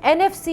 NFC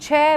6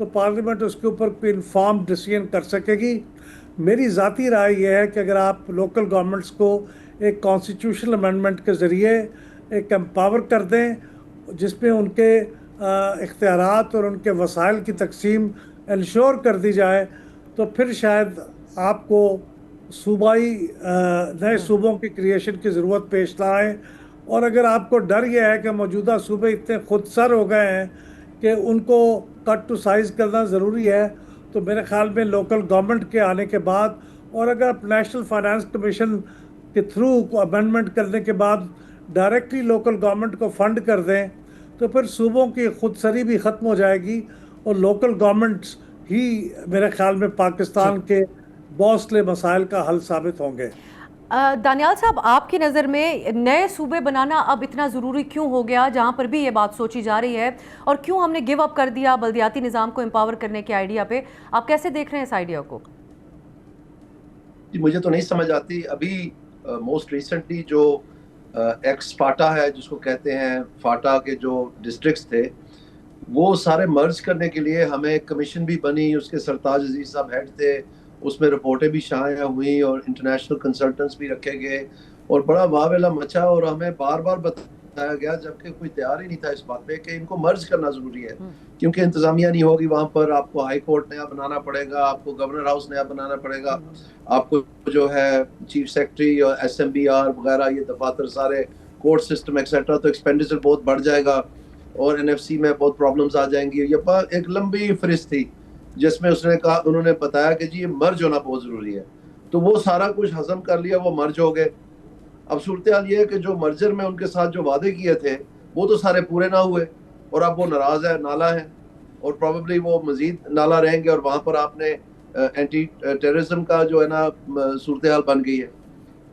تو parliament اس کے اوپر کوئی انفارم ڈیسیژن کر سکے گی. میری ذاتی رائے یہ ہے کہ اگر آپ لوکل گورنمنٹس کو ایک کانسٹیٹیوشنل امینڈمنٹ کے ذریعے ایک امپاور کر دیں جس میں ان کے اختیارات اور ان کے وسائل کی تقسیم انشور کر دی جائے, تو پھر شاید آپ کو صوبائی نئے صوبوں کی کریشن کی ضرورت پیش نہ آئے. اور اگر آپ کو ڈر یہ ہے کہ موجودہ صوبے اتنے خود سر ہو گئے ہیں کہ ان کو کٹ ٹو سائز کرنا ضروری ہے, تو میرے خیال میں لوکل گورنمنٹ کے آنے کے بعد, اور اگر آپ نیشنل فائنانس کمیشن کے تھرو امینڈمنٹ کرنے کے بعد ڈائریکٹلی لوکل گورنمنٹ کو فنڈ کر دیں, تو پھر صوبوں کی خود سری بھی ختم ہو جائے گی اور لوکل گورنمنٹس ہی میرے خیال میں پاکستان کے بہت سے مسائل کا حل ثابت ہوں گے. دانیال صاحب, آپ کی نظر میں نئے صوبے بنانا اب اتنا ضروری کیوں ہو گیا, جہاں پر بھی یہ بات سوچی جا رہی ہے, اور کیوں ہم نے گیو اپ کر دیا بلدیاتی نظام کو امپاور کرنے کے آئیڈیا پہ؟ آپ کیسے دیکھ رہے ہیں اس آئیڈیا کو؟ مجھے تو نہیں سمجھ آتی. ابھی موسٹ ریسنٹلی جو ایکس فاٹا ہے, جس کو کہتے ہیں فاٹا کے جو ڈسٹرکٹس تھے, وہ سارے مرج کرنے کے لیے ہمیں کمیشن بھی بنی, اس کے سرتاج عزیز صاحب ہیڈ تھے, اس میں رپورٹیں بھی شائع ہوئیں اور انٹرنیشنل کنسلٹنٹس بھی رکھے گئے, اور بڑا واویلا مچا, اور ہمیں بار بار بتایا گیا جبکہ کوئی تیار ہی نہیں تھا اس بات پہ کہ ان کو مرج کرنا ضروری ہے, کیونکہ انتظامیہ نہیں ہوگی وہاں پر. آپ کو ہائی کورٹ نیا بنانا پڑے گا, آپ کو گورنر ہاؤس نیا بنانا پڑے گا, آپ کو جو ہے چیف سیکرٹری اور ایس ایم بی آر وغیرہ یہ دفاتر سارے کورٹ سسٹم ایکسیٹرا, تو ایکسپینڈیچر بہت بڑھ جائے گا, اور این ایف سی میں بہت پرابلمز آ جائیں گی. یہ ایک لمبی فہرست تھی جس میں انہوں نے بتایا کہ جی یہ مرج ہونا بہت ضروری ہے. تو وہ سارا کچھ ہضم کر لیا, وہ مرج ہو گئے. اب صورتحال یہ ہے کہ جو مرجر میں ان کے ساتھ جو وعدے کیے تھے وہ تو سارے پورے نہ ہوئے, اور اب وہ ناراض ہے, نالا ہے, اور پروبیبلی وہ مزید نالا رہیں گے, اور وہاں پر آپ نے اینٹی ٹیررزم کا جو ہے نا صورتحال بن گئی ہے.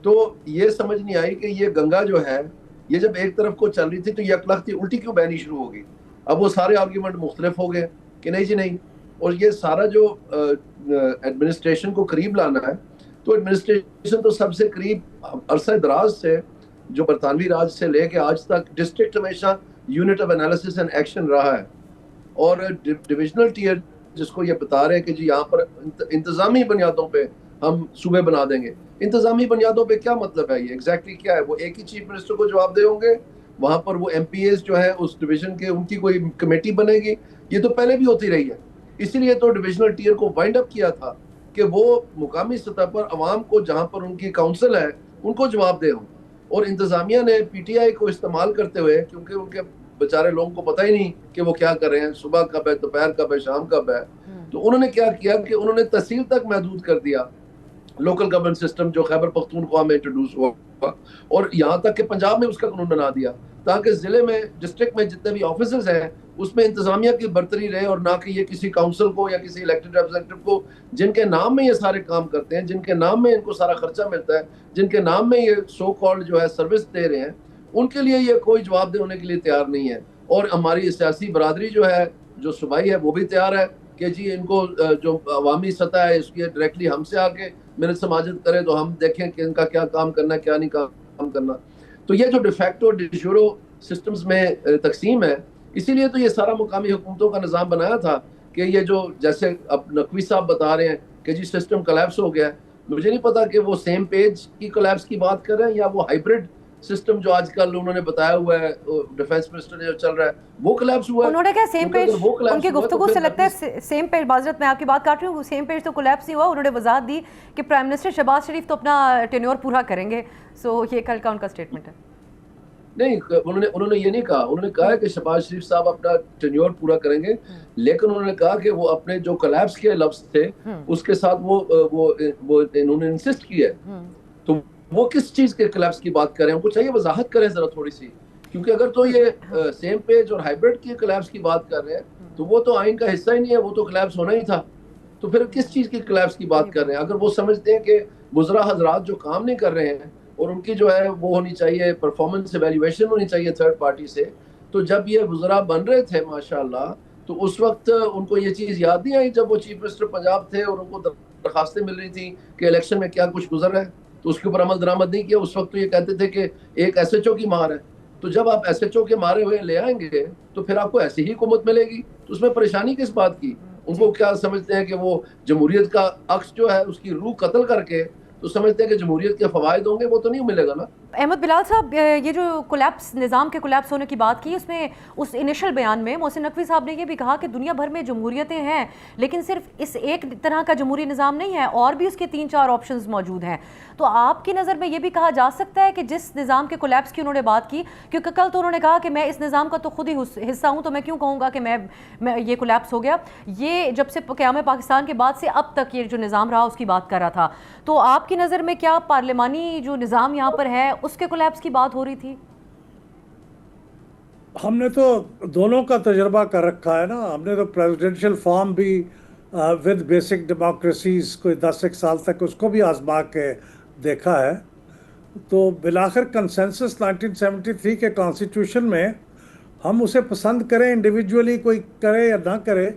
تو یہ سمجھ نہیں آئی کہ یہ گنگا جو ہے یہ جب ایک طرف کو چل رہی تھی تو یک لختی الٹی کیوں بہنی شروع ہوگی. اب وہ سارے آرگیومنٹ مختلف ہو گئے کہ نہیں جی نہیں. اور یہ سارا جو ایڈمنسٹریشن کو قریب لانا ہے, تو ایڈمنسٹریشن تو سب سے قریب عرصہ دراز سے جو برطانوی راج سے لے کے آج تک ڈسٹرکٹ ہمیشہ unit of analysis and action رہا ہے, اور ڈویژنل ٹیئر جس کو یہ بتا رہے ہیں کہ جی یہاں پر انتظامی بنیادوں پہ ہم صوبے بنا دیں گے. انتظامی بنیادوں پہ کیا مطلب ہے, یہ ایگزیکٹلی کیا ہے؟ وہ ایک ہی چیف منسٹر کو جواب دے ہوں گے, وہاں پر وہ ایم پی ایز جو ہے اس ڈویژن کے ان کی کوئی کمیٹی بنے گی. یہ تو پہلے بھی ہوتی رہی ہے. اسی لیے تو ڈویژنل ٹیئر کو وائنڈ اپ کیا تھا کہ وہ مقامی سطح پر عوام کو جہاں پر ان کی کاؤنسل ہے ان کو جواب دے ہوں. اور انتظامیہ نے پی ٹی آئی کو استعمال کرتے ہوئے, کیونکہ ان کے بیچارے لوگوں کو پتہ ہی نہیں کہ وہ کیا کر رہے ہیں, صبح کب ہے, دوپہر کب ہے, شام کب ہے, تو انہوں نے کیا کیا کہ انہوں نے تحصیل تک محدود کر دیا لوکل گورنمنٹ سسٹم جو خیبر پختونخوا میں انٹروڈیوس ہوا, اور یہاں تک کہ پنجاب میں اس کا قانون بنا دیا, تاکہ ضلع میں ڈسٹرکٹ میں جتنے بھی آفیسز ہیں اس میں انتظامیہ کی برتری رہے, اور نہ کہ یہ کسی کاؤنسل کو یا کسی الیکٹڈ ریپرزینٹیو کو جن کے نام میں یہ سارے کام کرتے ہیں, جن کے نام میں ان کو سارا خرچہ ملتا ہے, جن کے نام میں یہ سو کالڈ جو ہے سروس دے رہے ہیں, ان کے لیے یہ کوئی جواب دہ ہونے کے لیے تیار نہیں ہے. اور ہماری سیاسی برادری جو ہے, جو صوبائی ہے, وہ بھی تیار ہے کہ جی ان کو جو عوامی سطح ہے اس کی ڈائریکٹلی ہم سے آ کے منت سماجت کرے تو ہم دیکھیں کہ ان کا کیا کام کرنا ہے, کیا نہیں کام کرنا. تو یہ جو ڈیفیکٹو ڈیجورو سسٹمز میں تقسیم ہے, اسی لیے تو یہ سارا مقامی حکومتوں کا نظام بنایا تھا کہ یہ جو جیسے اب نقوی صاحب بتا رہے ہیں کہ جی سسٹم کولیپس ہو گیا ہے. مجھے نہیں پتا کہ وہ سیم پیج کی کولیپس کی بات کر رہے ہیں یا وہ ہائبرڈ سسٹم جو آج کل انہوں نے بتایا ہوا ہے ڈیفنس منسٹر نے جو چل رہا ہے وہ کولیپس ہوا ہے. انہوں نے کہا سیم پیج, ان کی گفتگو سے لگتا ہے سیم پیج, معذرت میں آپ کی بات کاٹ رہی ہوں, سیم پیج تو کولیپس نہیں ہوا. انہوں نے وضاحت دی کہ پرائم منسٹر شہباز شریف تو اپنا ٹینیور پورا کریں گے. سو یہ کل کا ان کا اسٹیٹمنٹ ہے. نہیں, انہوں نے یہ نہیں کہا. انہوں نے کہا کہ شہباز شریف صاحب اپنا ٹینیور پورا کریں گے, لیکن انہوں نے کہا کہ وہ اپنے جو کولیپس کے لفظ تھے اس کے ساتھ وہ انہوں نے انسسٹ کیا ہے. تو وہ کس چیز کے کولیپس کی بات کر رہے ہیں, ان کو چاہیے وضاحت کریں ذرا تھوڑی سی, کیونکہ اگر تو یہ سیم پیج اور ہائبرڈ کی کولیپس کی بات کر رہے ہیں تو وہ تو آئین کا حصہ ہی نہیں ہے, وہ تو کولیپس ہونا ہی تھا. تو پھر کس چیز کی کولیپس کی بات کر رہے ہیں؟ اگر وہ سمجھتے ہیں کہ وزراء حضرات جو کام نہیں کر رہے ہیں اور ان کی جو ہے وہ ہونی چاہیے پرفارمنس ایویلیویشن ہونی چاہیے تھرڈ پارٹی سے, تو جب یہ وزراء بن رہے تھے ماشاءاللہ تو اس وقت ان کو یہ چیز یاد نہیں آئی جب وہ چیف منسٹر پنجاب تھے اور ان کو درخواستیں مل رہی تھیں کہ الیکشن میں کیا کچھ گزر رہا ہے, تو اس کے اوپر عمل درآمد نہیں کیا. اس وقت تو یہ کہتے تھے کہ ایک ایس ایچ او کی مار ہے. تو جب آپ ایس ایچ او کے مارے ہوئے لے آئیں گے تو پھر آپ کو ایسی ہی حکومت ملے گی, تو اس میں پریشانی کس بات کی؟ ان کو کیا سمجھتے ہیں کہ وہ جمہوریت کا عکس جو ہے اس کی روح قتل کر کے تو سمجھتے ہیں کہ جمہوریت کے فوائد ہوں گے، وہ تو نہیں ملے گا نا۔ احمد بلال صاحب، یہ جو کولیپس، نظام کے کولیپس ہونے کی بات کی، اس میں اس انیشل بیان میں محسن نقوی صاحب نے یہ بھی کہا کہ دنیا بھر میں جمہوریتیں ہیں لیکن صرف اس ایک طرح کا جمہوری نظام نہیں ہے، اور بھی اس کے 3-4 آپشنز موجود ہیں۔ تو آپ کی نظر میں یہ بھی کہا جا سکتا ہے کہ جس نظام کے کولیپس کی انہوں نے بات کی، کیونکہ کل تو انہوں نے کہا کہ میں اس نظام کا تو خود ہی حصہ ہوں، تو میں کیوں کہوں گا کہ میں یہ کولیپس ہو گیا، یہ جب سے قیام پاکستان کے بعد سے اب تک یہ جو نظام رہا اس کی بات کر رہا تھا۔ تو آپ کی نظر میں کیا پارلیمانی جو نظام یہاں پر ہے اس کے کولیپس کی بات ہو رہی تھی؟ ہم نے تو دونوں کا تجربہ کر رکھا ہے نا، ہم نے تو پریزیڈنشل فارم بھی ود بیسک ڈیموکریسیز کوئی 10 سال تک اس کو بھی آزما کے دیکھا ہے۔ تو بالآخر کنسنسس 1973 کے کانسٹیٹیوشن میں ہم اسے پسند کریں، انڈیویجولی کوئی کرے یا نہ کرے،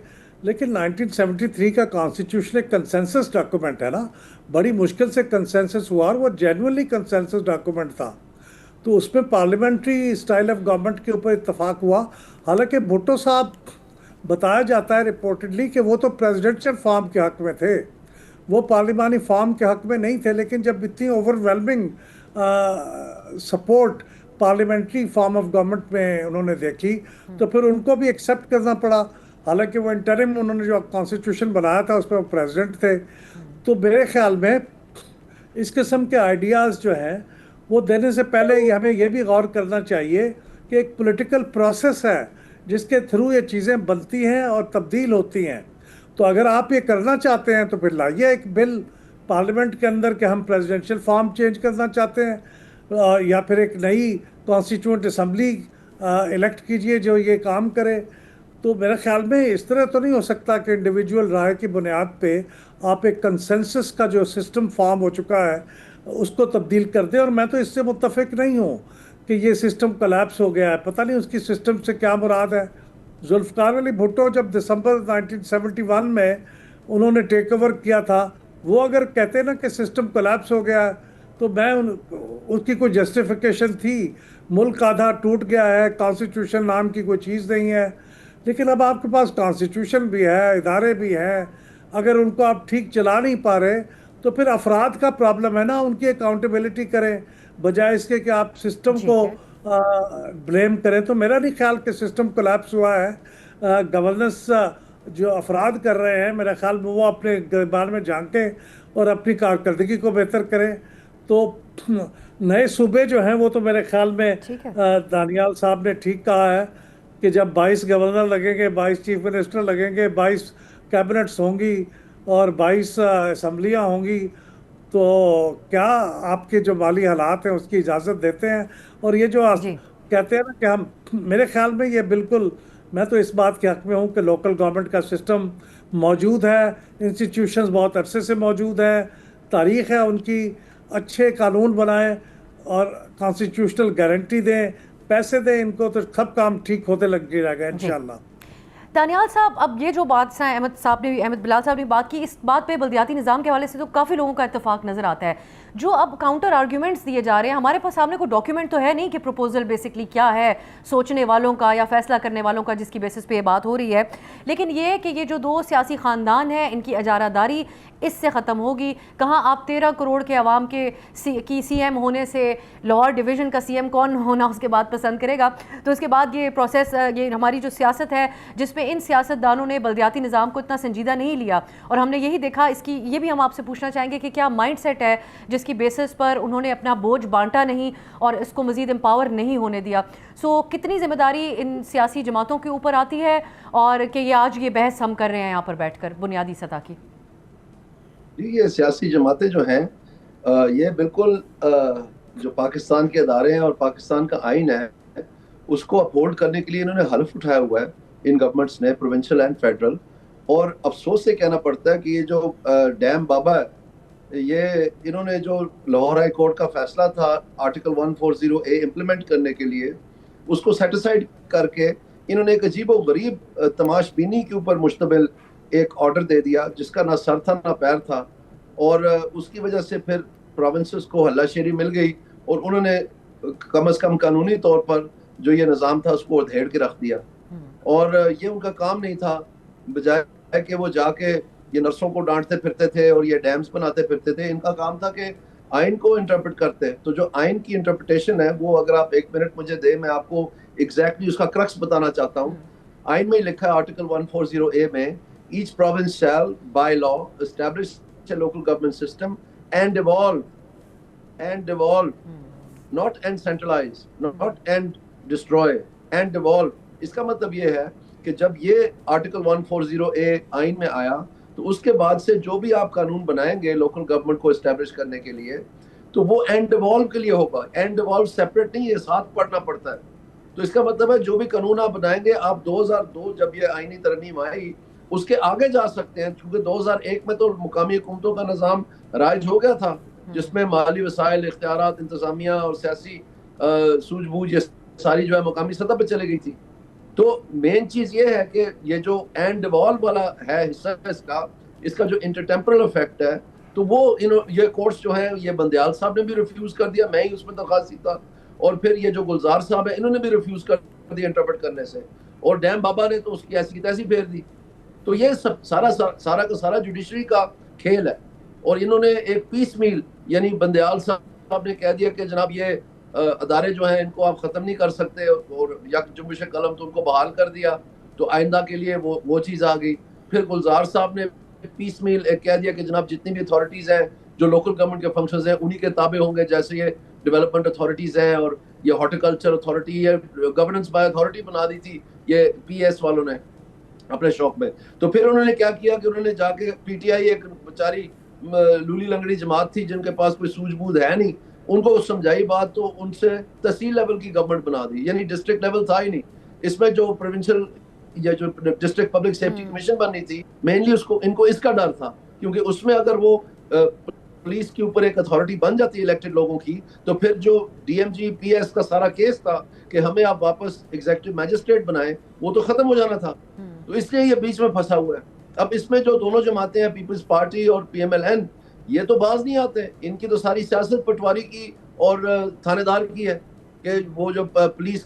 لیکن 1973 کا کانسٹیٹیوشن ایک کنسنسس ڈاکومنٹ ہے نا، بڑی مشکل سے کنسنسس ہوا اور وہ جینوئنلی کنسنسس ڈاکومنٹ تھا۔ تو اس میں پارلیمنٹری اسٹائل آف گورنمنٹ کے اوپر اتفاق ہوا، حالانکہ بھٹو صاحب بتایا جاتا ہے رپورٹڈلی کہ وہ تو پریزیڈنشل فارم کے حق میں تھے، وہ پارلیمانی فارم کے حق میں نہیں تھے، لیکن جب اتنی over whelming support parliamentary form of government میں انہوں نے دیکھی تو پھر ان کو بھی ایکسیپٹ کرنا پڑا، حالانکہ وہ انٹرم انہوں نے جو کانسٹیٹیوشن بنایا تھا اس پہ وہ پریزیڈنٹ تھے۔ تو میرے خیال میں اس قسم کے آئیڈیاز جو ہیں وہ دینے سے پہلے ہمیں یہ بھی غور کرنا چاہیے کہ ایک پولیٹیکل پروسیس ہے جس کے تھرو یہ چیزیں بنتی ہیں اور تبدیل ہوتی ہیں۔ تو اگر آپ یہ کرنا چاہتے ہیں تو پھر لائیے ایک بل پارلیمنٹ کے اندر کہ ہم پریزیڈنشل فارم چینج کرنا چاہتے ہیں، یا پھر ایک نئی کانسٹیٹیوئنٹ اسمبلی الیکٹ کیجئے جو یہ کام کرے۔ تو میرے خیال میں اس طرح تو نہیں ہو سکتا کہ انڈیویجول رائے کی بنیاد پہ آپ ایک کنسنسس کا جو سسٹم فارم ہو چکا ہے اس کو تبدیل کر دیں، اور میں تو اس سے متفق نہیں ہوں کہ یہ سسٹم کولیپس ہو گیا ہے، پتہ نہیں اس کی سسٹم سے کیا مراد ہے۔ ذوالفقار علی بھٹو جب دسمبر 1971 میں انہوں نے ٹیک اوور کیا تھا، وہ اگر کہتے نا کہ سسٹم کولیپس ہو گیا ہے تو میں اس کی کوئی جسٹیفیکیشن تھی، ملک آدھا ٹوٹ گیا ہے، کانسٹیٹیوشن نام کی کوئی چیز نہیں ہے، لیکن اب آپ کے پاس کانسٹیٹیوشن بھی ہے، ادارے بھی ہیں، اگر ان کو آپ ٹھیک چلا نہیں پا رہے تو پھر افراد کا پرابلم ہے نا، ان کی اکاؤنٹیبلٹی کریں بجائے اس کے کہ آپ سسٹم کو بلیم کریں۔ تو میرا نہیں خیال کہ سسٹم کولیپس ہوا ہے، گورننس جو افراد کر رہے ہیں میرا خیال میں وہ اپنے گریبان میں جھانکیں اور اپنی کارکردگی کو بہتر کریں۔ تو نئے صوبے جو ہیں وہ تو میرے خیال میں دانیال صاحب نے ٹھیک کہا ہے کہ جب 22 گورنر لگیں گے، 22 چیف منسٹر لگیں گے، 22 کیبنٹس ہوں گی اور 22 اسمبلیاں ہوں گی، تو کیا آپ کے جو مالی حالات ہیں اس کی اجازت دیتے ہیں؟ اور یہ جو کہتے ہیں نا کہ ہم، میرے خیال میں یہ بالکل، میں تو اس بات کے حق میں ہوں کہ لوکل گورنمنٹ کا سسٹم موجود ہے، انسٹیٹیوشنز بہت عرصے سے موجود ہیں، تاریخ ہے ان کی، اچھے قانون بنائیں اور کانسٹیٹیوشنل گارنٹی دیں، پیسے دیں ان کو، تو سب کام ٹھیک ہوتے لگ جائے گا انشاءاللہ۔ دانیال صاحب، اب یہ جو بات سے احمد بلال صاحب نے بات کی، اس بات پہ بلدیاتی نظام کے حوالے سے تو کافی لوگوں کا اتفاق نظر آتا ہے۔ جو اب کاؤنٹر آرگیومنٹس دیے جا رہے ہیں، ہمارے پاس سامنے کوئی ڈاکیومنٹ تو ہے نہیں کہ پروپوزل بیسکلی کیا ہے سوچنے والوں کا یا فیصلہ کرنے والوں کا جس کی بیسس پہ یہ بات ہو رہی ہے، لیکن یہ کہ یہ جو 2 سیاسی خاندان ہیں ان کی اجارہ داری اس سے ختم ہوگی۔ کہاں آپ 13 کروڑ کے عوام کی سی ایم ہونے سے لاہور ڈویژن کا سی ایم کون ہونا اس کے بعد پسند کرے گا؟ تو اس کے بعد یہ پروسیس، یہ ہماری جو سیاست ہے جس میں ان سیاست دانوں نے بلدیاتی نظام کو اتنا سنجیدہ نہیں لیا، اور ہم نے یہی دیکھا، اس کی یہ بھی ہم آپ سے پوچھنا چاہیں گے کہ کیا مائنڈ سیٹ ہے جس کی بیسس پر انہوں نے اپنا بوجھ بانٹا نہیں اور اس کو مزید امپاور نہیں ہونے دیا؟ سو کتنی ذمہ داری ان سیاسی جماعتوں کے اوپر آتی ہے، اور کہ یہ آج یہ بحث ہم کر رہے ہیں یہاں پر بیٹھ کر بنیادی سطح کی؟ یہ سیاسی جماعتیں جو ہیں یہ بالکل جو پاکستان کے ادارے ہیں اور پاکستان کا آئین ہے اس کو اپہولڈ کرنے کے لیے انہوں نے حلف اٹھایا ہوا ہے ان گورنمنٹس نے، پروونشل اینڈ فیڈرل۔ اور افسوس سے کہنا پڑتا ہے کہ یہ جو ڈیم بابا ہے، یہ انہوں نے جو لاہور ہائی کورٹ کا فیصلہ تھا آرٹیکل 140A امپلیمنٹ کرنے کے لیے، اس کو سیٹیسفائڈ کر کے انہوں نے ایک عجیب و غریب تماش بینی کے اوپر مشتمل ایک آرڈر دے دیا جس کا نہ سر تھا نہ پیر تھا، اور اس کی وجہ سے پھر پروونسز کو ہلا شیری مل گئی اور انہوں نے کم از کم قانونی طور پر جو یہ نظام تھا اس کو ادھیڑ کے رکھ دیا، اور یہ ان کا کام نہیں تھا۔ بجائے ہے کہ وہ جا کے یہ نرسوں کو ڈانٹتے پھرتے تھے اور یہ ڈیمز بناتے پھرتے تھے. ان کا کام تھا کہ آئین کو انٹرپریٹ کرتے. تو جو آئین کی انٹرپریٹیشن ہے وہ اگر آپ 1 منٹ مجھے دیں میں آپ کو ایگزیکٹلی اس کا کرکس بتانا چاہتا ہوں. آئین میں ہی لکھا ہے آرٹیکل 140A میں each province shall by law establish a local government system and evolve not and centralize, not and destroy, and devolve. اس کا مطلب یہ ہے کہ جب یہ آرٹیکل 140A آئین میں آیا تو اس کے بعد سے جو بھی آپ قانون بنائیں گے لوکل گورنمنٹ کو اسٹیبلش کرنے کے لیے تو وہ اینڈ ڈیوالو کے لیے ہوگا. اینڈ ڈیوالو سیپریٹ نہیں ہے, ساتھ پڑھنا پڑتا ہے. تو اس کا مطلب ہے جو بھی قانون آپ بنائیں گے آپ 2002 جب یہ آئینی ترمیم آئی اس کے آگے جا سکتے ہیں, کیونکہ 2001 میں تو مقامی حکومتوں کا نظام رائج ہو گیا تھا جس میں مالی وسائل, اختیارات, انتظامیہ اور سیاسی سوجھ بوجھ یہ ساری جو ہے مقامی سطح پہ چلے گئی تھی. تو مین چیز یہ ہے کہ یہ جو اینڈ ڈیوالو والا ہے حصہ اس کا جو انٹرٹیمپرل افیکٹ ہے تو وہ یہ کورس جو ہے یہ بندیال صاحب نے بھی ریفیوز کر دیا, میں ہی اس میں درخواست تھا, اور پھر یہ جو گلزار صاحب ہے انہوں نے بھی ریفیوز کر دیا انٹرپریٹ کرنے سے, اور ڈیم بابا نے تو اس کی ایسی کی تیسی پھیر دی. تو یہ سب سارا کا سارا جوڈیشری کا کھیل ہے. اور انہوں نے ایک پیس میل یعنی بندیال صاحب نے کہہ دیا کہ جناب یہ ادارے جو ہیں ان کو آپ ختم نہیں کر سکتے, اور یک جنبش قلم تو ان کو بحال کر دیا. تو آئندہ کے لیے وہ چیز آ گئی. پھر گلزار صاحب نے پیس میل ایک کہہ دیا کہ جناب جتنی بھی اتھارٹیز ہیں جو لوکل گورنمنٹ کے فنکشنز ہیں انہی کے تابع ہوں گے, جیسے یہ ڈیولپمنٹ اتھارٹیز ہیں اور یہ ہارٹیکلچر اتھارٹی, یہ گورننس بائی اتھارٹی بنا دی تھی یہ پی ایس والوں نے اپنے شوق میں. تو پھر انہوں نے کیا کیا کہ انہوں نے جا کے پی ٹی آئی ایک بیچاری لولی لنگڑی جماعت تھی جن کے پاس کوئی سوجھ بوجھ ہے نہیں, ان کو سمجھائی بات تو ان سے تحصیل لیول کی گورنمنٹ بنا دی, یعنی ڈسٹرکٹ لیول تھا ہی نہیں. اس میں جو پروونشل یا جو ڈسٹرکٹ پبلک سیفٹی کمیشن بننی تھی مینلی ان کو اس کا ڈر تھا, کیونکہ اس میں اگر وہ پولیس کے اوپر ایک اتھارٹی بن جاتی ہے الیکٹڈ لوگوں کی تو پھر جو D M G P S کا سارا کیس تھا کہ ہمیں آپ واپس ایگزیکٹو میجسٹریٹ بنائیں وہ تو ختم ہو جانا تھا. تو اس لیے یہ بیچ میں پھنسا ہوا ہے. اب اس میں جو دونوں جماعتیں ہیں پیپلز پارٹی اور پی ایم ایل این یہ تو باز نہیں آتے, ان کی تو ساری سیاست پٹواری کی اور تھانے دار کی ہے کہ وہ جو پولیس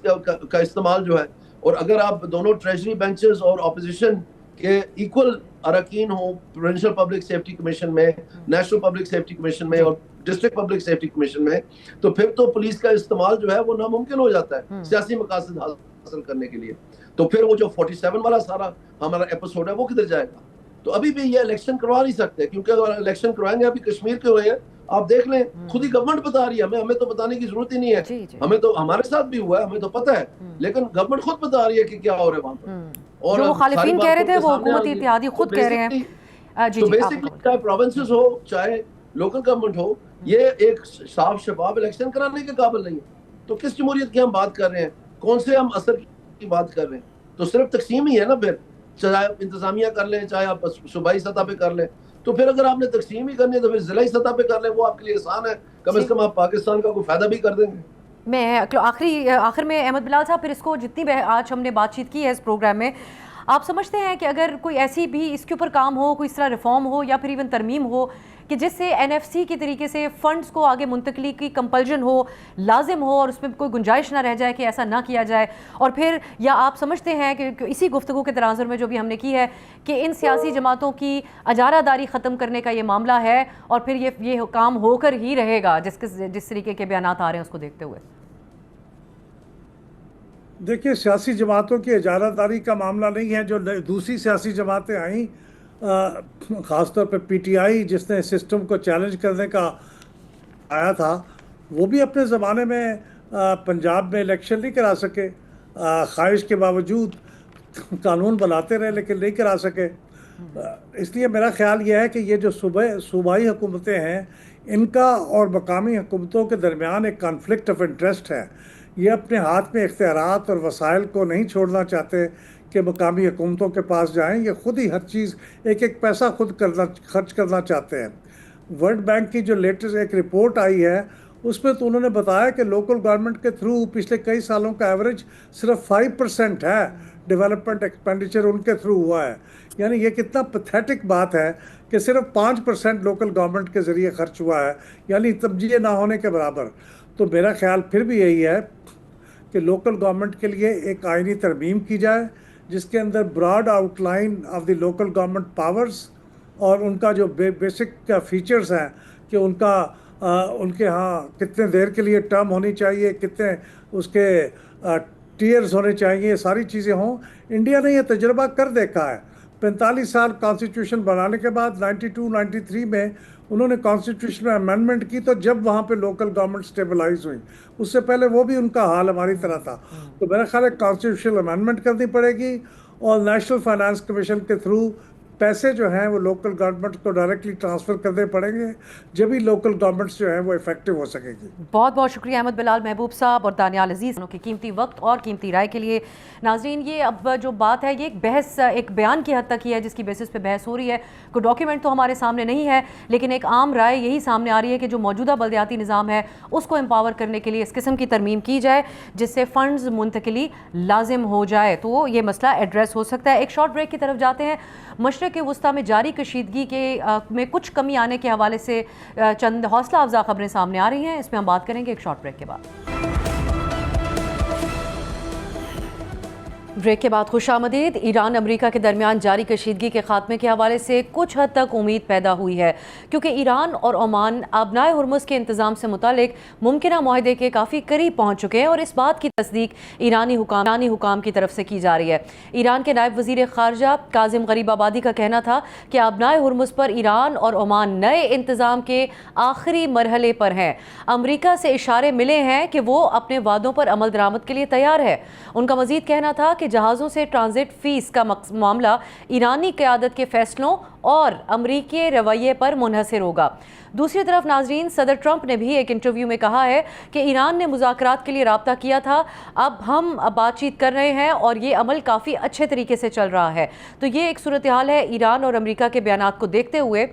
کا استعمال جو ہے. اور اگر آپ دونوں ٹریجری بینچز اور اپوزیشن کے ایکول اراکین ہوں پروونشل پبلک سیفٹی کمیشن میں, نیشنل پبلک سیفٹی کمیشن میں اور ڈسٹرکٹ پبلک سیفٹی کمیشن میں, تو پھر تو پولیس کا استعمال جو ہے وہ ناممکن ہو جاتا ہے سیاسی مقاصد حاصل کرنے کے لیے. تو پھر وہ جو 47 والا سارا ہمارا ایپیسوڈ ہے وہ کدھر جائے گا. تو ابھی بھی یہ الیکشن کروا نہیں سکتے, کیونکہ اگر الیکشن کروائیں گے, ابھی کشمیر کے ہوئے ہیں آپ دیکھ لیں, خود ہی گورنمنٹ بتا رہی ہے, ہمیں تو بتانے کی ضرورت ہی نہیں ہے, ہمیں تو ہمارے ساتھ بھی ہوا ہے, ہمیں تو پتہ ہے, لیکن گورنمنٹ خود بتا رہی ہے کہ کیا ہو رہا ہے وہاں پر. اور جو مخالفین کہہ رہے تھے وہ حکومتی اتحادی خود کہہ رہے ہیں. تو بیسکلی چاہے پروونسز ہو چاہے لوکل گورنمنٹ ہو, یہ ایک صاف شفاف الیکشن کرانے کے قابل نہیں ہے. تو کس جمہوریت کی ہم بات کر رہے ہیں, کون سے ہم اثر کی بات کر رہے ہیں. تو صرف تقسیم ہی ہے نا, پھر چاہے انتظامیہ کر لیں چاہے آپ صوبائی سطح پہ کر لیں. تو پھر اگر آپ نے تقسیم ہی کرنی ہے تو پھر ضلعی سطح پہ کر لیں, وہ آپ کے لیے آسان ہے, کم از کم آپ پاکستان کا کوئی فائدہ بھی کر دیں گے. میں آخر میں احمد بلال صاحب, پھر اس کو جتنی آج ہم نے بات چیت کی ہے اس پروگرام میں, آپ سمجھتے ہیں کہ اگر کوئی ایسی بھی اس کے اوپر کام ہو, کوئی اس طرح ریفارم ہو یا پھر ایون ترمیم ہو کہ جس سے این ایف سی کے طریقے سے فنڈز کو آگے منتقلی کی کمپلجن ہو, لازم ہو, اور اس میں کوئی گنجائش نہ رہ جائے کہ ایسا نہ کیا جائے, اور پھر یا آپ سمجھتے ہیں کہ اسی گفتگو کے تناظر میں جو بھی ہم نے کی ہے کہ ان سیاسی جماعتوں کی اجارہ داری ختم کرنے کا یہ معاملہ ہے اور پھر یہ کام ہو کر ہی رہے گا جس طریقے کے بیانات آ رہے ہیں اس کو دیکھتے ہوئے؟ دیکھیے, سیاسی جماعتوں کی اجارہ داری کا معاملہ نہیں ہے. جو دوسری سیاسی جماعتیں آئیں, خاص طور پہ پی ٹی آئی جس نے سسٹم کو چیلنج کرنے کا آیا تھا, وہ بھی اپنے زمانے میں پنجاب میں الیکشن نہیں کرا سکے, خواہش کے باوجود قانون بناتے رہے لیکن نہیں کرا سکے. اس لیے میرا خیال یہ ہے کہ یہ جو صوبائی حکومتیں ہیں ان کا اور مقامی حکومتوں کے درمیان ایک کانفلکٹ آف انٹرسٹ ہے. یہ اپنے ہاتھ میں اختیارات اور وسائل کو نہیں چھوڑنا چاہتے کہ مقامی حکومتوں کے پاس جائیں, یہ خود ہی ہر چیز ایک ایک پیسہ خود خرچ کرنا چاہتے ہیں. ورلڈ بینک کی جو لیٹسٹ ایک رپورٹ آئی ہے اس میں تو انہوں نے بتایا کہ لوکل گورنمنٹ کے تھرو پچھلے کئی سالوں کا ایوریج صرف 5% ہے ڈیولپمنٹ ایکسپینڈیچر ان کے تھرو ہوا ہے. یعنی یہ کتنا پتھیٹک بات ہے کہ صرف 5% لوکل گورنمنٹ کے ذریعے خرچ ہوا ہے, یعنی توجہ نہ ہونے کے برابر. تو میرا خیال پھر بھی یہی ہے کہ لوکل گورنمنٹ کے لیے ایک آئینی ترمیم کی جائے جس کے اندر broad outline of the local government powers اور ان کا جو بیسک فیچرز ہیں کہ ان کے ہاں کتنے دیر کے لیے ٹرم ہونی چاہیے، کتنے اس کے ٹیئرز ہونے چاہیے، یہ ساری چیزیں ہوں. انڈیا نے یہ تجربہ کر دیکھا ہے. 45 سال کانسٹیٹیوشن بنانے کے بعد 92-93 میں انہوں نے کانسٹیٹیوشن میں امینڈمنٹ کی، تو جب وہاں پہ لوکل گورنمنٹ اسٹیبلائز ہوئی. اس سے پہلے وہ بھی ان کا حال ہماری طرح تھا. تو میرا خیال ہے کانسٹیٹیوشنل امینڈمنٹ کرنی پڑے گی، اور نیشنل فائنانس کمیشن کے تھرو پیسے جو ہیں وہ لوکل گورنمنٹ کو ڈائریکٹلی ٹرانسفر کرنے پڑیں گے، جبھی لوکل گورنمنٹس جو ہیں وہ افیکٹو ہو سکے گی. بہت بہت شکریہ احمد بلال محبوب صاحب اور دانیال عزیز کی قیمتی وقت اور قیمتی رائے کے لیے. ناظرین، یہ اب جو بات ہے یہ ایک بحث، ایک بیان کی حد تک ہی ہے جس کی بیسس پہ بحث ہو رہی ہے. کوئی ڈاکیومنٹ تو ہمارے سامنے نہیں ہے، لیکن ایک عام رائے یہی سامنے آ رہی ہے کہ جو موجودہ بلدیاتی نظام ہے اس کو امپاور کرنے کے لیے اس قسم کی ترمیم کی جائے جس سے فنڈز منتقلی لازم ہو جائے، تو یہ مسئلہ ایڈریس ہو سکتا ہے. ایک شارٹ بریک کی طرف جاتے ہیں. مشرق وسطیٰ میں جاری کشیدگی میں کچھ کمی آنے کے حوالے سے چند حوصلہ افزا خبریں سامنے آ رہی ہیں، اس میں ہم بات کریں گے ایک شارٹ بریک کے بعد. بریک کے بعد خوش آمدید. ایران امریکہ کے درمیان جاری کشیدگی کے خاتمے کے حوالے سے کچھ حد تک امید پیدا ہوئی ہے، کیونکہ ایران اور عمان آبنائے ہرمز کے انتظام سے متعلق ممکنہ معاہدے کے کافی قریب پہنچ چکے ہیں، اور اس بات کی تصدیق ایرانی حکام کی طرف سے کی جا رہی ہے. ایران کے نائب وزیر خارجہ کاظم غریب آبادی کا کہنا تھا کہ آبنائے ہرمز پر ایران اور عمان نئے انتظام کے آخری مرحلے پر ہیں. امریکہ سے اشارے ملے ہیں کہ وہ اپنے وعدوں پر عمل درآمد کے لیے تیار ہے. ان کا مزید کہنا تھا کہ جہازوں سے ٹرانزٹ فیس کا معاملہ ایرانی قیادت کے فیصلوں اور امریکی رویے پر منحصر ہوگا. دوسری طرف ناظرین، صدر ٹرمپ نے بھی ایک انٹرویو میں کہا ہے کہ ایران نے مذاکرات کے لیے رابطہ کیا تھا، اب ہم بات چیت کر رہے ہیں اور یہ عمل کافی اچھے طریقے سے چل رہا ہے. تو یہ ایک صورتحال ہے ایران اور امریکہ کے بیانات کو دیکھتے ہوئے.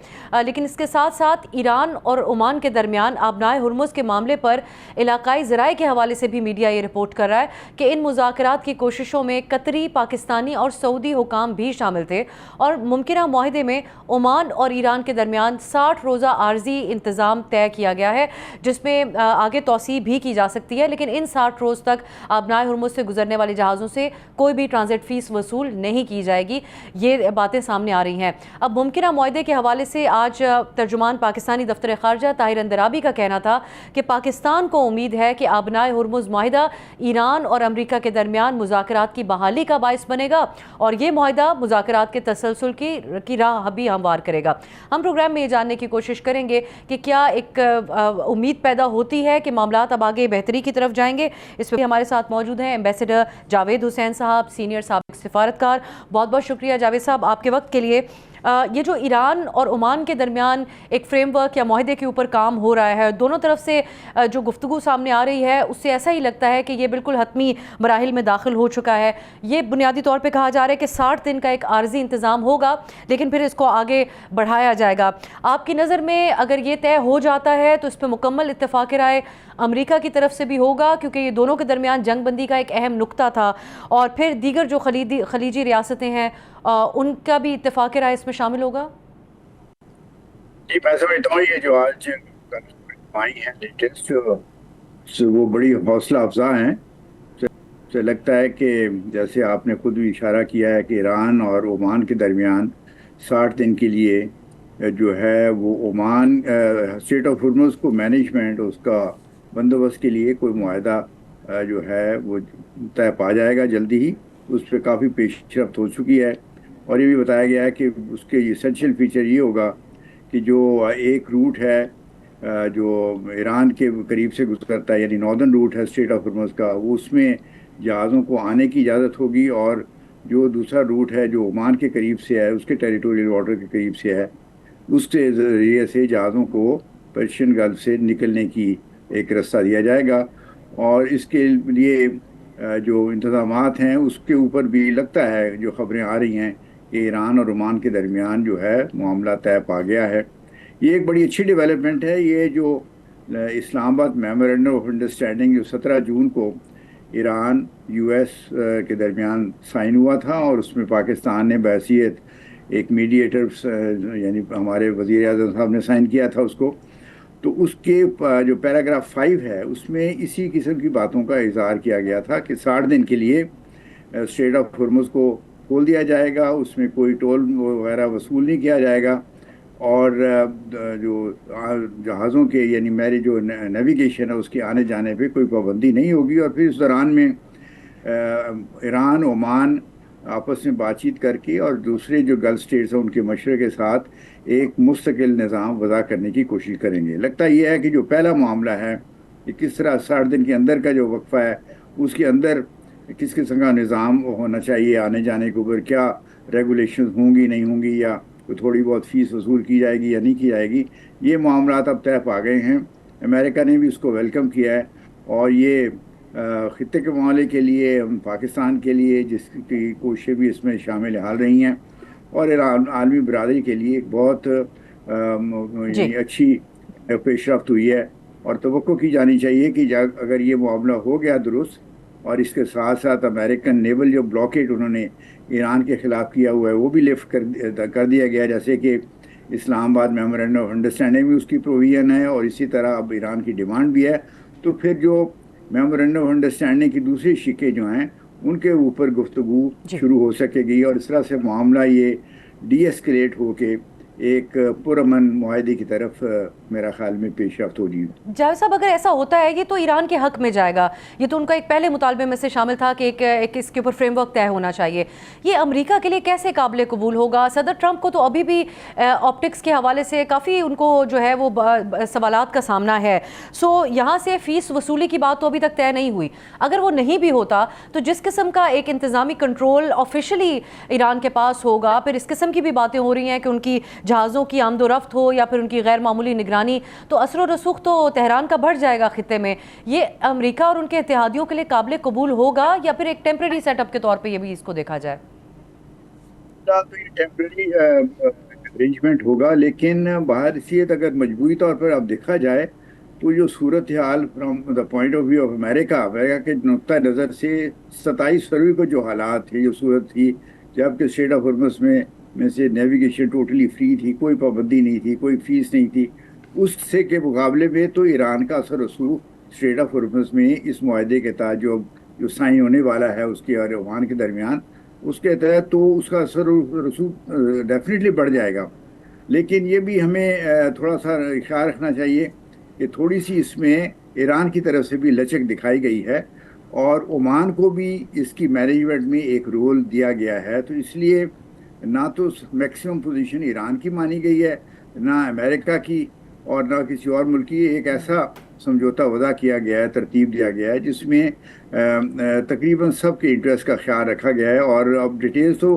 لیکن اس کے ساتھ ساتھ ایران اور عمان کے درمیان آبنائے ہرمز کے معاملے پر علاقائی ذرائع کے حوالے سے بھی میڈیا یہ رپورٹ کر رہا ہے کہ ان مذاکرات کی کوششوں میں قطری، پاکستانی اور سعودی حکام بھی شامل تھے، اور ممکنہ معاہدے میں عمان اور ایران کے درمیان 60 روزہ عارضی انتظام طے کیا گیا ہے، جس میں آگے توسیع بھی کی جا سکتی ہے، لیکن ان 60 روز تک آبنائے ہرمز سے گزرنے والے جہازوں سے کوئی بھی ٹرانزٹ فیس وصول نہیں کی جائے گی. یہ باتیں سامنے آ رہی ہیں. اب ممکنہ معاہدے کے حوالے سے آج ترجمان پاکستانی دفتر خارجہ طاہر اندرابی کا کہنا تھا کہ پاکستان کو امید ہے کہ آبنائے ہرمز معاہدہ ایران اور امریکہ کے درمیان مذاکرات کی بحالی کا باعث بنے گا، اور یہ معاہدہ مذاکرات کے تسلسل کی راہ بھی ہموار کرے گا. ہم پروگرام میں یہ جاننے کی کوشش کریں گے کہ کیا ایک امید پیدا ہوتی ہے کہ معاملات اب آگے بہتری کی طرف جائیں گے. اس پہ ہمارے ساتھ موجود ہیں ایمبیسڈر جاوید حسین صاحب، سینئر سابق سفارتکار. بہت بہت شکریہ جاوید صاحب آپ کے وقت کے لیے. یہ جو ایران اور عمان کے درمیان ایک فریم ورک یا معاہدے کے اوپر کام ہو رہا ہے، دونوں طرف سے جو گفتگو سامنے آ رہی ہے اس سے ایسا ہی لگتا ہے کہ یہ بالکل حتمی مراحل میں داخل ہو چکا ہے. یہ بنیادی طور پہ کہا جا رہا ہے کہ 60 دن کا ایک عارضی انتظام ہوگا، لیکن پھر اس کو آگے بڑھایا جائے گا. آپ کی نظر میں اگر یہ طے ہو جاتا ہے تو اس پہ مکمل اتفاق رائے امریکہ کی طرف سے بھی ہوگا، کیونکہ یہ دونوں کے درمیان جنگ بندی کا ایک اہم نقطہ تھا، اور پھر دیگر جو خلیجی ریاستیں ہیں ان کا بھی اتفاق رائے اس میں شامل ہوگا؟ جی میں سمجھتا ہوں یہ جو آج آئی ہیں لیٹسٹ وہ بڑی حوصلہ افزا ہیں. سے لگتا ہے کہ جیسے آپ نے خود بھی اشارہ کیا ہے کہ ایران اور عمان کے درمیان 60 دن کے لیے جو ہے وہ عمان اسٹریٹ آف ہرمز کو مینجمنٹ اس کا بندوبست کے لیے کوئی معاہدہ جو ہے وہ طے پا جائے گا جلدی ہی. اس پہ کافی پیش رفت ہو چکی ہے، اور یہ بھی بتایا گیا ہے کہ اس کے اسینشیل فیچر یہ ہوگا کہ جو ایک روٹ ہے جو ایران کے قریب سے گزرتا ہے، یعنی ناردرن روٹ ہے اسٹریٹ آف ہرمز کا، وہ اس میں جہازوں کو آنے کی اجازت ہوگی، اور جو دوسرا روٹ ہے جو عمان کے قریب سے ہے، اس کے ٹیریٹوریل واٹر کے قریب سے ہے، اس کے ذریعے سے جہازوں کو پرشین گلف سے نکلنے کی ایک رستہ دیا جائے گا. اور اس کے لیے جو انتظامات ہیں اس کے اوپر بھی لگتا ہے، جو خبریں آ رہی ہیں کہ ایران اور عمان کے درمیان جو ہے معاملہ طے پا گیا ہے. یہ ایک بڑی اچھی ڈیولپمنٹ ہے. یہ جو اسلام آباد میمورینڈم آف انڈرسٹینڈنگ جو 17 جون کو ایران یو ایس کے درمیان سائن ہوا تھا، اور اس میں پاکستان نے بحیثیت ایک میڈیٹر یعنی ہمارے وزیر اعظم صاحب نے سائن کیا تھا اس کو، تو اس کے جو پیراگراف 5 ہے اس میں اسی قسم کی باتوں کا اظہار کیا گیا تھا کہ 60 دن کے لیے اسٹریٹ آف ہرمز کو کھول دیا جائے گا، اس میں کوئی ٹول وغیرہ وصول نہیں کیا جائے گا، اور جو جہازوں کے یعنی میری جو نیویگیشن ہے اس کے آنے جانے پہ کوئی پابندی نہیں ہوگی۔ اور پھر اس دوران میں ایران، عمان آپس میں بات چیت کر کے اور دوسرے جو گلف اسٹیٹس ہیں ان کے مشورے کے ساتھ ایک مستقل نظام وضع کرنے کی کوشش کریں گے۔ لگتا یہ ہے کہ جو پہلا معاملہ ہے کہ کس طرح 60 دن کے اندر کا جو وقفہ ہے اس کے اندر کس قسم کا نظام ہونا چاہیے، آنے جانے کے اوپر کیا ریگولیشنز ہوں گی نہیں ہوں گی، یا تھوڑی بہت فیس وصول کی جائے گی یا نہیں کی جائے گی، یہ معاملات اب طے پا گئے ہیں۔ امریکہ نے بھی اس کو ویلکم کیا ہے، اور یہ خطے کے معاملے کے لیے، پاکستان کے لیے جس کی کوششیں بھی اس میں شامل حال رہی ہیں، اور عالمی برادری کے لیے ایک بہت اچھی پیش رفت ہوئی ہے، اور توقع کی جانی چاہیے کہ اگر یہ معاملہ ہو گیا درست، اور اس کے ساتھ ساتھ امریکن نیول جو بلاکیڈ انہوں نے ایران کے خلاف کیا ہوا ہے وہ بھی لفٹ کر دیا گیا، جیسے کہ اسلام آباد میمورینڈم آف انڈرسٹینڈنگ بھی اس کی پروویژن ہے، اور اسی طرح اب ایران کی ڈیمانڈ بھی ہے، تو پھر جو میمورینڈم آف انڈرسٹینڈنگ کی دوسری شقیں جو ہیں ان کے اوپر گفتگو شروع ہو سکے گی، اور اس طرح سے معاملہ یہ ڈی ایسکلیٹ ہو کے ایک پرامن معاہدے کی طرف میرا خیال میں پیش رفت ہوگی۔ جاوید صاحب، اگر ایسا ہوتا ہے یہ تو ایران کے حق میں جائے گا، یہ تو ان کا ایک پہلے مطالبے میں سے شامل تھا کہ ایک اس کے اوپر فریم ورک طے ہونا چاہیے، یہ امریکہ کے لیے کیسے قابل قبول ہوگا؟ صدر ٹرمپ کو تو ابھی بھی آپٹکس کے حوالے سے کافی ان کو جو ہے وہ سوالات کا سامنا ہے، سو یہاں سے فیس وصولی کی بات تو ابھی تک طے نہیں ہوئی، اگر وہ نہیں بھی ہوتا تو جس قسم کا ایک انتظامی کنٹرول آفیشلی ایران کے پاس ہوگا، پھر اس قسم کی بھی باتیں ہو رہی ہیں کہ ان کی جہازوں کی آمد و رفت ہو یا پھر ان کی غیر معمولی نگرانی، تو اثر و رسوخ تو تہران کا بڑھ جائے گا خطے میں، یہ امریکہ اور ان کے اتحادیوں کے لیے قابل قبول ہوگا یا پھر ایک ٹیمپریری سیٹ اپ کے طور پہ یہ بھی اس کو دیکھا جائے؟ تو یہ ٹیمپریری ارینجمنٹ ہوگا، لیکن باہر سیت اگر مجموعی طور پر اب دیکھا جائے تو جو صورتحال from the point of view of امریکہ کے نقطۂ نظر سے 27 فروری کو جو حالات تھے، جو صورت تھی جب کہ اسٹریٹ آف ہرمز میں سے نیویگیشن ٹوٹلی فری تھی، کوئی پابندی نہیں تھی، کوئی فیس نہیں تھی، اس سے کے مقابلے میں تو ایران کا اثر رسوخ اسٹریٹ آف ہرمز میں اس معاہدے کے تحت جو سائن ہونے والا ہے اس کے اور عمان کے درمیان، اس کے تحت تو اس کا اثر رسوخ ڈیفینیٹلی بڑھ جائے گا۔ لیکن یہ بھی ہمیں تھوڑا سا خیال رکھنا چاہیے کہ تھوڑی سی اس میں ایران کی طرف سے بھی لچک دکھائی گئی ہے، اور عمان کو بھی اس کی مینجمنٹ میں ایک رول دیا گیا ہے، تو اس لیے نہ تو میکسیمم پوزیشن ایران کی مانی گئی ہے، نہ امریکہ کی، اور نہ کسی اور ملک کی۔ ایک ایسا سمجھوتا وضع کیا گیا ہے، ترتیب دیا گیا ہے جس میں تقریباً سب کے انٹرسٹ کا خیال رکھا گیا ہے، اور اب ڈیٹیلز تو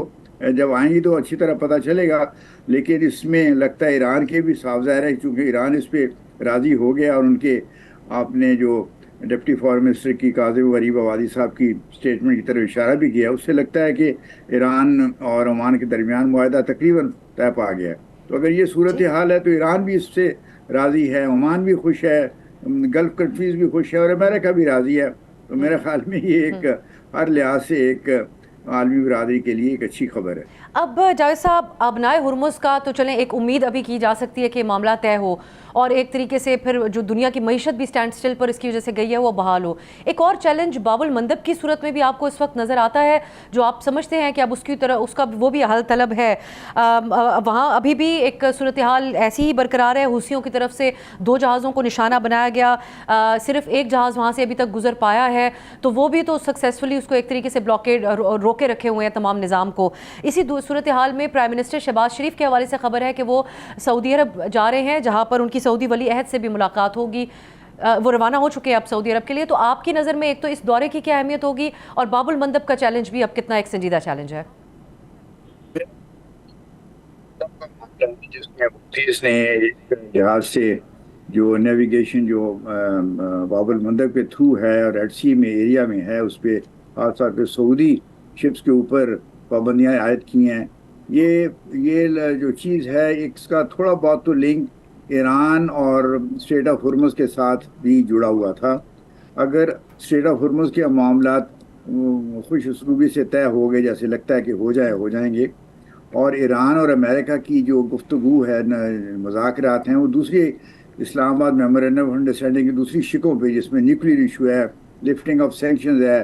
جب آئیں گی تو اچھی طرح پتہ چلے گا، لیکن اس میں لگتا ہے ایران کے بھی صاف ظاہر ہے، چونکہ ایران اس پہ راضی ہو گیا، اور ان کے آپ نے جو ڈپٹی فارن منسٹر کی کاظم غریب آبادی صاحب کی اسٹیٹمنٹ کی طرف اشارہ بھی کیا، اس سے لگتا ہے کہ ایران اور عمان کے درمیان معاہدہ تقریباً طے پا گیا ہے۔ تو اگر یہ صورتحال ہے تو ایران بھی اس سے راضی ہے، عمان بھی خوش ہے، گلف کنٹریز بھی خوش ہے، اور امریکہ بھی راضی ہے، تو میرے خیال میں یہ ایک ہر لحاظ سے ایک عالمی برادری کے لیے ایک اچھی خبر ہے۔ اب جاوید صاحب، آبنائے ہرمز کا تو چلیں ایک امید ابھی کی جا سکتی ہے کہ معاملہ طے ہو، اور ایک طریقے سے پھر جو دنیا کی معیشت بھی سٹینڈ سٹل پر اس کی وجہ سے گئی ہے وہ بحال ہو۔ ایک اور چیلنج باب المندب کی صورت میں بھی آپ کو اس وقت نظر آتا ہے، جو آپ سمجھتے ہیں کہ اب اس کا وہ بھی حل طلب ہے، وہاں ابھی بھی ایک صورتحال ایسی ہی برقرار ہے، حوثیوں کی طرف سے 2 جہازوں کو نشانہ بنایا گیا، صرف ایک جہاز وہاں سے ابھی تک گزر پایا ہے، تو وہ بھی تو سکسیسفلی اس کو ایک طریقے سے بلاکیڈ روکے رکھے ہوئے ہیں تمام نظام کو۔ اسی صورتحال میں پرائم منسٹر شہباز شریف کے حوالے سے خبر ہے کہ وہ سعودی عرب جا رہے ہیں، جہاں پر ان کی سعودی ولی عہد سے بھی ملاقات ہوگی، وہ روانہ ہو چکے ہیں اب سعودی عرب کے لیے۔ تو آپ کی نظر میں ایک تو اس دورے کی کیا اہمیت ہوگی، اور باب المندب کا چیلنج بھی اب کتنا ایک سنجیدہ چیلنج ہے؟ جس میں حوثیز نے جہاز سے جو نیویگیشن جو باب المندب کے تھرو ہے اور ریڈ سی میں ایریا میں ہے، اس پہ خاص طور پہ سعودی شپس کے اوپر پابندیاں عائد کی ہیں، یہ جو چیز ہے اس کا تھوڑا بہت تو لنک ایران اور اسٹریٹ آف ہرمز کے ساتھ بھی جڑا ہوا تھا۔ اگر اسٹریٹ آف ہرمز کے معاملات خوش اسلوبی سے طے ہو گئے، جیسے لگتا ہے کہ ہو جائیں گے، اور ایران اور امریکہ کی جو گفتگو ہے، مذاکرات ہیں، وہ دوسری اسلام آباد میمورینڈم آف انڈرسٹینڈنگ کی دوسری شکوں پہ، جس میں نیوکلیئر ایشو ہے، لفٹنگ آف سینکشنز ہے،